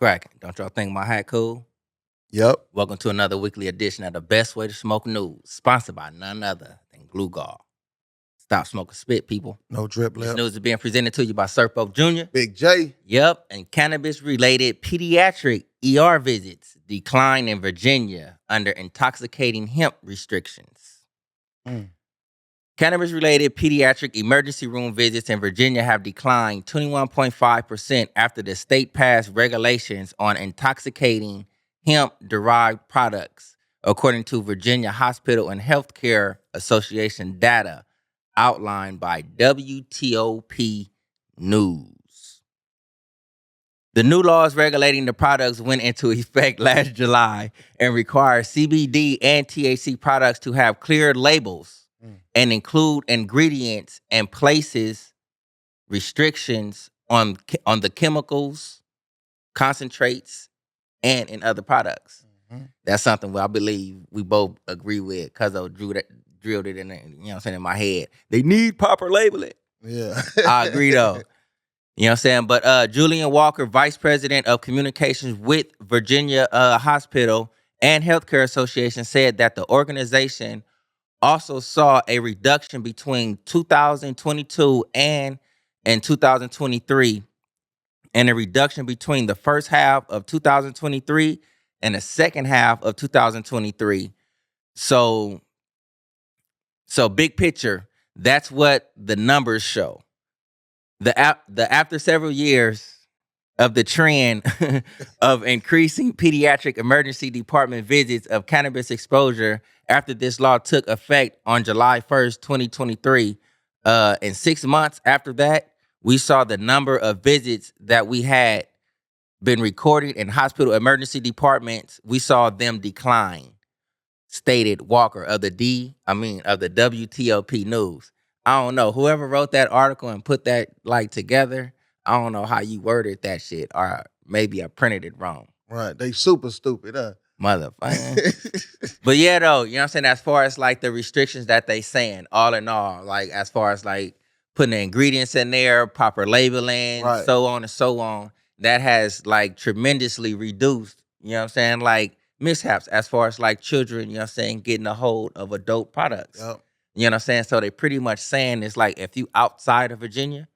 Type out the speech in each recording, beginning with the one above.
Cracking. Don't y'all think my hat cool? Yep. Welcome to another weekly edition of the Best Way to Smoke News, sponsored by none other than Glue Gall. Stop smoking spit, people. No drip This left. news is being presented to you by Serpo Jr. Big J. Yep, and cannabis-related pediatric ER visits decline in Virginia under intoxicating hemp restrictions. Cannabis-related pediatric emergency room visits in Virginia have declined 21.5% after the state passed regulations on intoxicating hemp-derived products, according to Virginia Hospital and Healthcare Association data outlined by WTOP News. The new laws regulating the products went into effect last July and require CBD and THC products to have clear labels and include ingredients and places restrictions on the chemicals, concentrates, and in other products. That's something I believe we both agree with. Cuzzo drilled it in there, you know what I'm saying, in my head. They need proper labeling. Yeah. I agree though. You know what I'm saying? But Julian Walker, Vice President of Communications with Virginia Hospital and Healthcare Association, said that the organization also saw a reduction between 2022 and 2023, and a reduction between the first half of 2023 and the second half of 2023. So big picture, that's what the numbers show. The after several years of the trend of increasing pediatric emergency department visits of cannabis exposure after this law took effect on July 1st, 2023. And 6 months after that, we saw the number of visits that we had been recorded in hospital emergency departments, we saw them decline, stated Walker of the WTOP News. I don't know. Whoever wrote that article and put that together, I don't know how you worded that shit, or maybe I printed it wrong. Right. They super stupid, huh? Motherfucker. But yeah, though, you know what I'm saying? As far as the restrictions that they saying, all in all, as far as putting the ingredients in there, proper labeling, Right. so on and so on, that has tremendously reduced, you know what I'm saying? Mishaps as far as children, you know what I'm saying, getting a hold of adult products. Yep. You know what I'm saying? So they pretty much saying it's if you outside of Virginia,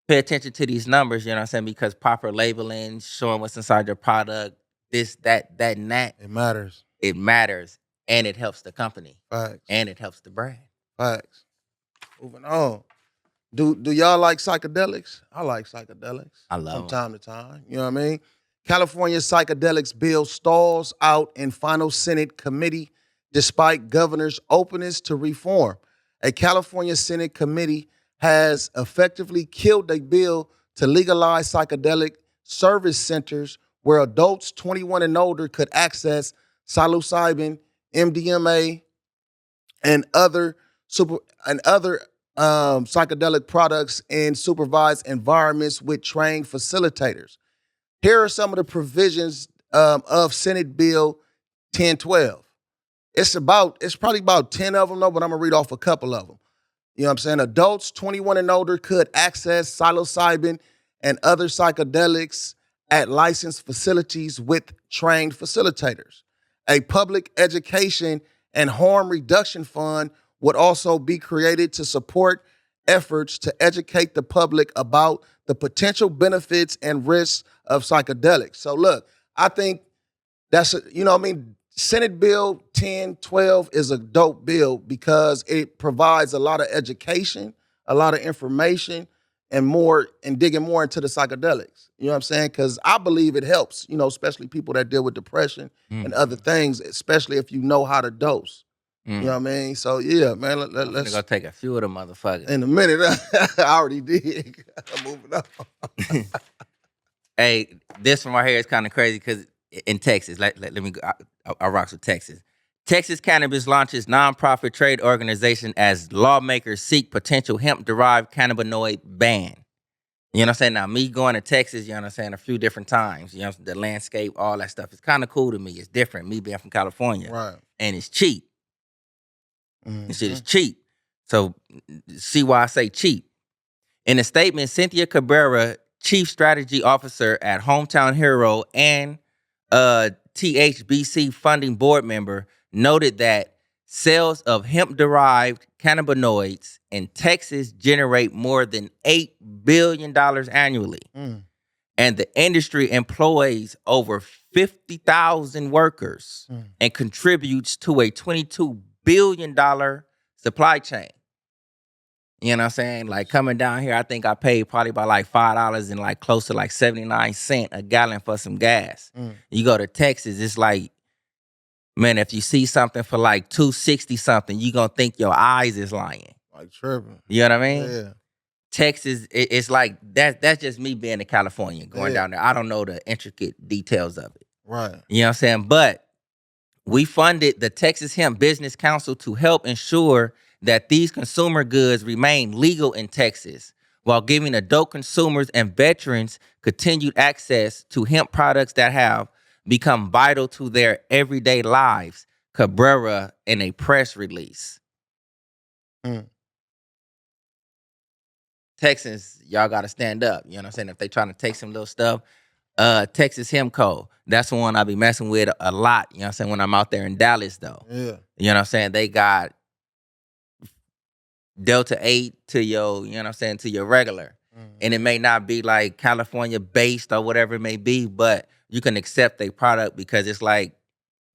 pay attention to these numbers, you know what I'm saying? Because proper labeling, showing what's inside your product, this, that, and that. It matters. It matters. And it helps the company. Facts. And it helps the brand. Facts. Moving on. Do y'all like psychedelics? I like psychedelics. I love from time to time. You know what I mean? California psychedelics bill stalls out in final Senate committee despite governor's openness to reform. A California Senate committee has effectively killed a bill to legalize psychedelic service centers where adults 21 and older could access psilocybin, MDMA, and other psychedelic products in supervised environments with trained facilitators. Here are some of the provisions of Senate Bill 1012. It's probably about 10 of them, though, but I'm going to read off a couple of them. You know what I'm saying? Adults 21 and older could access psilocybin and other psychedelics at licensed facilities with trained facilitators. A public education and harm reduction fund would also be created to support efforts to educate the public about the potential benefits and risks of psychedelics. So look, I think that's, Senate Bill 1012 is a dope bill because it provides a lot of education, a lot of information, and digging more into the psychedelics. You know what I'm saying? Because I believe it helps, especially people that deal with depression and other things, especially if you know how to dose. You know what I mean? So yeah, man, let's go take a few of them motherfuckers. In a minute. I already did. I'm moving on. Hey, this one right here is kind of crazy because in Texas, let me go. I rocks with Texas. Texas Cannabis launches nonprofit trade organization as lawmakers seek potential hemp-derived cannabinoid ban. You know what I'm saying? Now, me going to Texas, you know what I'm saying, a few different times, the landscape, all that stuff, it's kind of cool to me. It's different, me being from California. Right. And it's cheap. Mm-hmm. This shit is cheap. So, see why I say cheap. In a statement, Cynthia Cabrera, chief strategy officer at Hometown Hero and THBC funding board member, noted that sales of hemp-derived cannabinoids in Texas generate more than $8 billion annually. And the industry employs over 50,000 workers and contributes to a $22 billion supply chain. You know what I'm saying? Like coming down here, I think I paid probably about like $5 and like close to like 79 cents a gallon for some gas. You go to Texas, it's like, man, if you see something for like $2.60 something, you gonna think your eyes is lying. Like tripping. You know what I mean? Yeah. Texas, it's like that's just me being in California, going down there. I don't know the intricate details of it. Right. You know what I'm saying? But we funded the Texas Hemp Business Council to help ensure that these consumer goods remain legal in Texas, while giving adult consumers and veterans continued access to hemp products that have become vital to their everyday lives, Cabrera in a press release. Texans, y'all got to stand up. You know what I'm saying? If they trying to take some little stuff, Texas Hemp Co. That's the one I be messing with a lot. You know what I'm saying? When I'm out there in Dallas, though. Yeah. You know what I'm saying? They got Delta 8 to your, you know what I'm saying, to your regular. And it may not be like California based or whatever it may be, but you can accept their product because it's like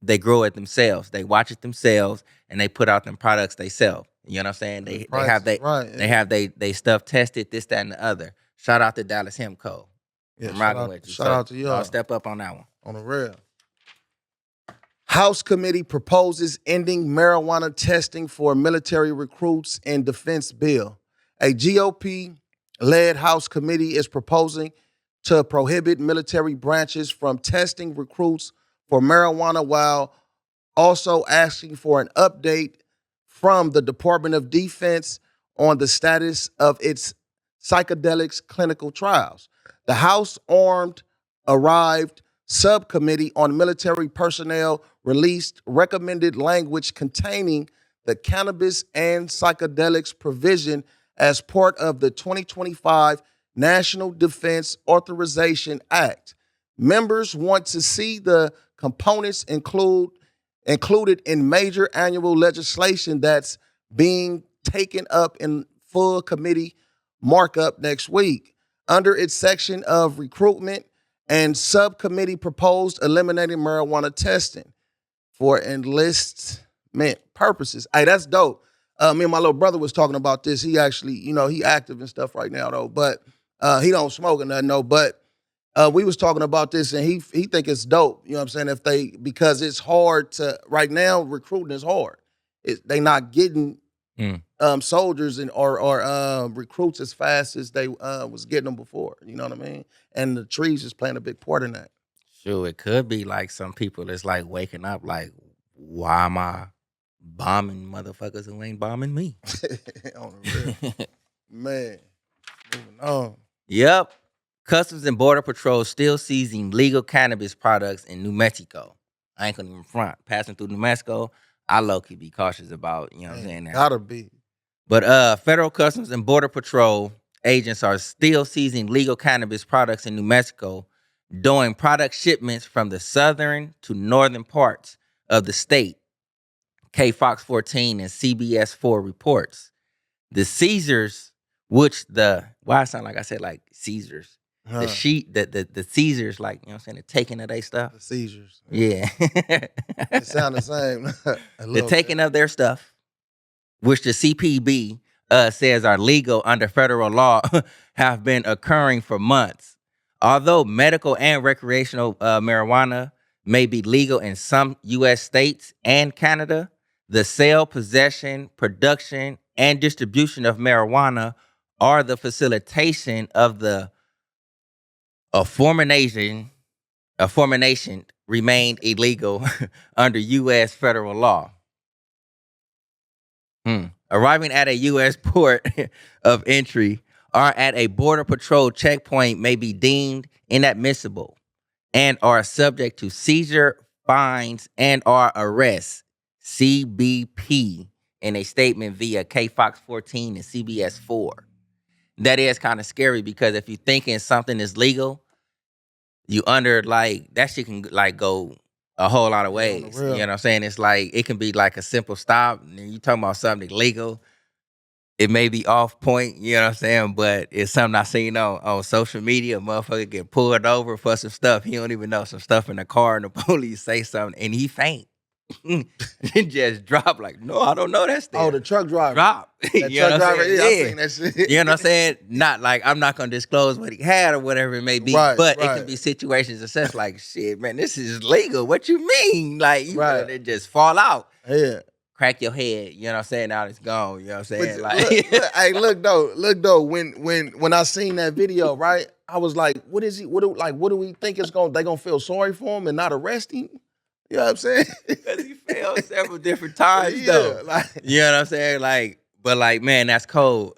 they grow it themselves. They watch it themselves and they put out them products they sell. You know what I'm saying? They have they stuff tested, this, that, and the other. Shout out to Dallas Hemp Co. Yeah, I'm rocking with you. Shout out to y'all. I'll step up on that one. On the real. House committee proposes ending marijuana testing for military recruits in defense bill. A GOP-led House committee is proposing to prohibit military branches from testing recruits for marijuana while also asking for an update from the Department of Defense on the status of its psychedelics clinical trials. The House Armed Arrived Subcommittee on Military Personnel released recommended language containing the cannabis and psychedelics provision as part of the 2025 National Defense Authorization Act. Members want to see the components included in major annual legislation that's being taken up in full committee markup next week. Under its section of recruitment, and subcommittee proposed eliminating marijuana testing for enlistment purposes. Hey, that's dope. Me and my little brother was talking about this. He actually, he active and stuff right now though, but he don't smoke or nothing though. But we was talking about this and he think it's dope. You know what I'm saying? Because it's hard to, right now recruiting is hard. They not getting soldiers or recruits as fast as they was getting them before. You know what I mean? And the trees is playing a big part in that. Sure, it could be like some people that's like waking up like, why am I bombing motherfuckers who ain't bombing me? On the real. Man, moving on. Yep. Customs and Border Patrol still seizing legal cannabis products in New Mexico. I ain't gonna even front. Passing through New Mexico, I low-key be cautious about, you know what I'm saying? Gotta be. But Federal Customs and Border Patrol agents are still seizing legal cannabis products in New Mexico, doing product shipments from the southern to northern parts of the state. Fox 14 and CBS 4 reports. The seizures, why I sound like I said like Caesars. The seizures, like, you know what I'm saying, the taking of their stuff. The seizures. Yeah. It sound the same. The taking of their stuff, which the CPB says are legal under federal law, have been occurring for months. Although medical and recreational marijuana may be legal in some U.S. states and Canada, the sale, possession, production, and distribution of marijuana or the facilitation of the formation remained illegal under U.S. federal law. Arriving at a U.S. port of entry or at a border patrol checkpoint may be deemed inadmissible and are subject to seizure, fines, and or arrests. CBP in a statement via Fox 14 and CBS 4. that is kind of scary because if you thinking something is legal, you under like that shit can like go a whole lot of Yeah, on the ways. real. You know what I'm saying? It's like it can be like a simple stop, and then you talking about something legal. It may be off point, you know what I'm saying? But it's something I seen on social media. A motherfucker get pulled over for some stuff. He don't even know some stuff in the car, and the police say something, and he faint. It just drop like, no, I don't know that's there. Oh, the truck driver. Drop. That You know truck what I'm driver, saying? yeah, I seen that shit. You know what I'm saying? Not like I'm not gonna disclose what he had or whatever it may be, Right, but it right. can be situations that sense like, shit, man, this is legal. What you mean? Like you Right. better just fall out. Yeah. Crack your head, you know what I'm saying? Now it's gone, you know what I'm saying? But Like hey, look though, when I seen that video, right, I was like, what is he? What do we think it's they gonna feel sorry for him and not arrest him? You know what I'm saying? because he failed several different times Yeah, though. like You know what I'm saying? Like, but like, man, that's cold.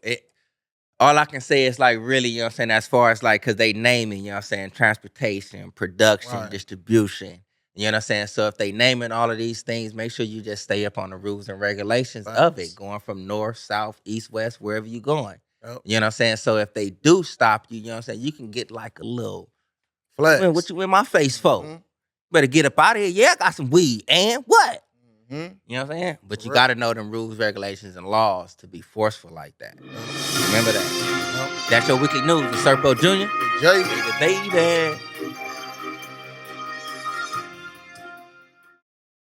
All I can say is like really, you know what I'm saying, as far as like, cause they naming, you know what I'm saying, transportation, production, Right. distribution. You know what I'm saying? So if they naming all of these things, make sure you just stay up on the rules and regulations of Facts. it, going from north, south, east, west, wherever you going. Yep. You know what I'm saying? So if they do stop you, you know what I'm saying, you can get like a little, flex. man, what you in my face for? Mhm. Better get up out of here. Yeah, I got some weed. And what? Mhm. You know what I'm saying? But For you real. got to know them rules, regulations, and laws to be forceful like that. Remember that. Yep. That's your weekly news with Serpo Jr. Jay. Baby.